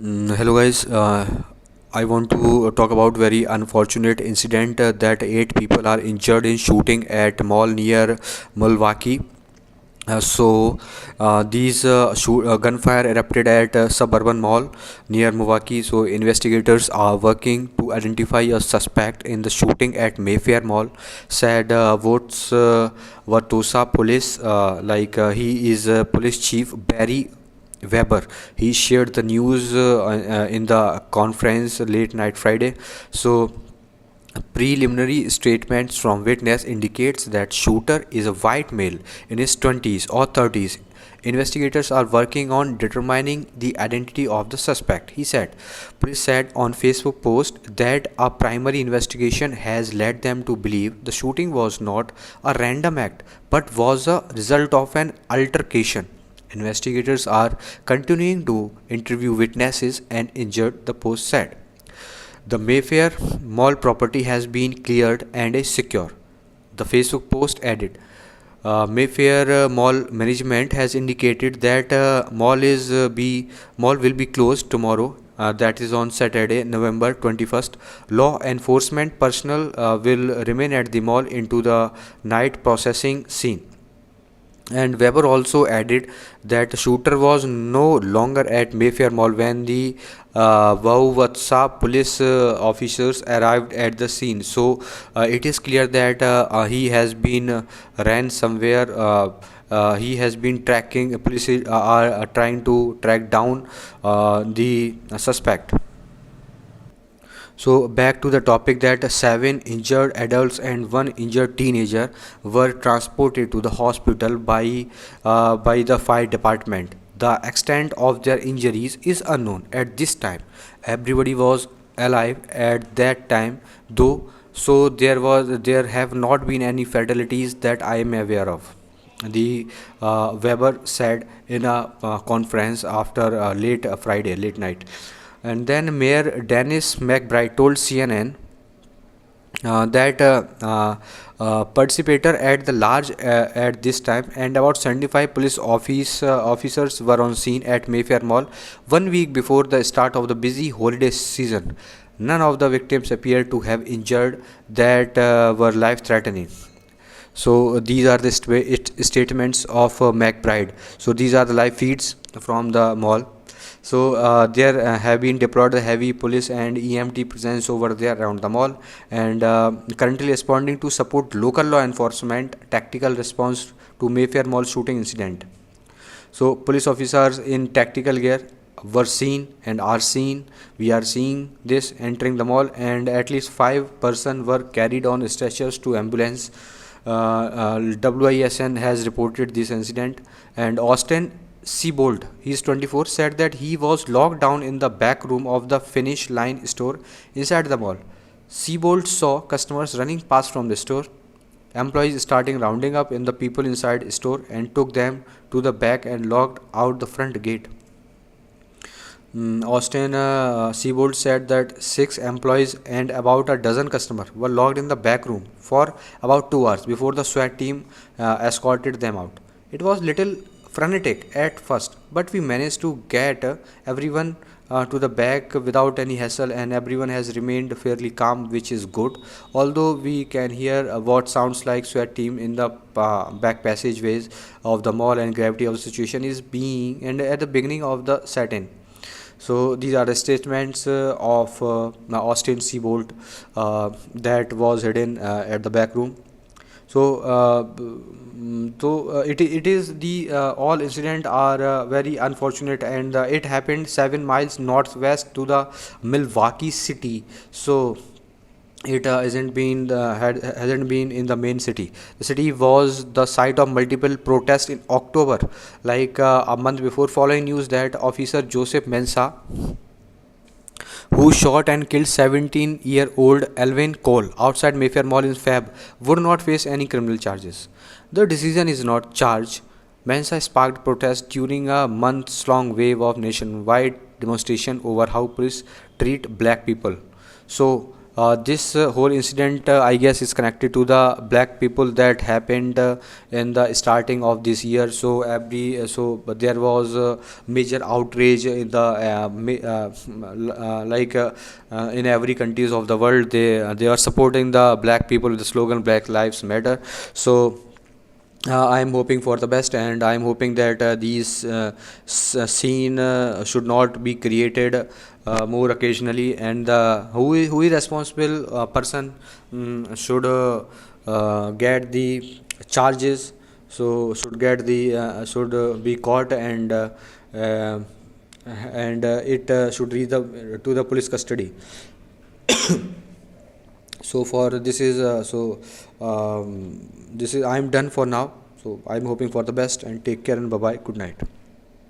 Hello guys. I want to talk about very unfortunate incident that 8 people are injured in shooting at mall near Milwaukee. These gunfire erupted at suburban mall near Milwaukee. So investigators are working to identify a suspect in the shooting at Mayfair Mall. Said Votes Watosa Police, he is Police Chief Barry Weber. He shared the news in the conference late night Friday. So preliminary statements from witness indicates that shooter is a white male in his 20s or 30s. Investigators are working on determining the identity of the suspect, he said. Police said on Facebook post that a primary investigation has led them to believe the shooting was not a random act but was a result of an altercation. Investigators are continuing to interview witnesses and injured, the post said. The Mayfair Mall property has been cleared and is secure. The Facebook post added. Mayfair Mall management has indicated that mall will be closed tomorrow. That is on Saturday, November 21st. Law enforcement personnel will remain at the mall into the night processing scene. And Weber also added that the shooter was no longer at Mayfair Mall when the Wauwatsa police officers arrived at the scene. So it is clear that he has been ran somewhere. He has been tracking. Police are trying to track down the suspect. So back to the topic that 7 injured adults and 1 injured teenager were transported to the hospital by the fire department. The extent of their injuries is unknown at this time. Everybody was alive at that time, though. So there have not been any fatalities that I am aware of. The Weber said in a conference after late Friday, late night. And then Mayor Dennis McBride told CNN that participator at the large at this time and about 75 police officers were on scene at Mayfair Mall 1 week before the start of the busy holiday season. None of the victims appeared to have injured that were life-threatening. So these are the statements of McBride. So these are the live feeds from the mall. So there have been deployed the heavy police and EMT presence over there around the mall, and currently responding to support local law enforcement tactical response to Mayfair Mall shooting incident. So police officers in tactical gear were seen and are seen. We are seeing this entering the mall, and at least 5 persons were carried on stretchers to ambulance. WISN has reported this incident, and Austin Seabold, he is 24, said that he was locked down in the back room of the Finish Line store inside the mall. Seabold saw customers running past from the store, employees starting rounding up in the people inside store and took them to the back and locked out the front gate. Austin Seabold said that 6 employees and about a dozen customers were locked in the back room for about 2 hours before the SWAT team escorted them out. It was little frenetic at first, but we managed to get everyone to the back without any hassle, and everyone has remained fairly calm, which is good. Although we can hear what sounds like SWAT team in the back passageways of the mall, and gravity of the situation is being and at the beginning of the set-in. So these are the statements of Austin Seabolt that was hidden at the back room. So, it is the all incident are very unfortunate, and it happened 7 miles northwest to the Milwaukee city. So it hasn't been in the main city. The city was the site of multiple protests in October, like a month before, following news that officer Joseph Mensa, who shot and killed 17-year-old Alvin Cole outside Mayfair Mall in Feb, would not face any criminal charges. The decision is not charged. Mensa sparked protests during a months-long wave of nationwide demonstration over how police treat black people. So This whole incident, I guess, is connected to the black people that happened in the starting of this year. So but there was major outrage in the in every countries of the world. They are supporting the black people with the slogan Black Lives Matter. So I'm hoping for the best, and I'm hoping that these scene should not be created more occasionally, and who is responsible person should get the charges. So should get the should be caught, uh, and it should reach the to the police custody. So for this is this is I'm done for now. So I'm hoping for the best, and take care, and bye bye, good night.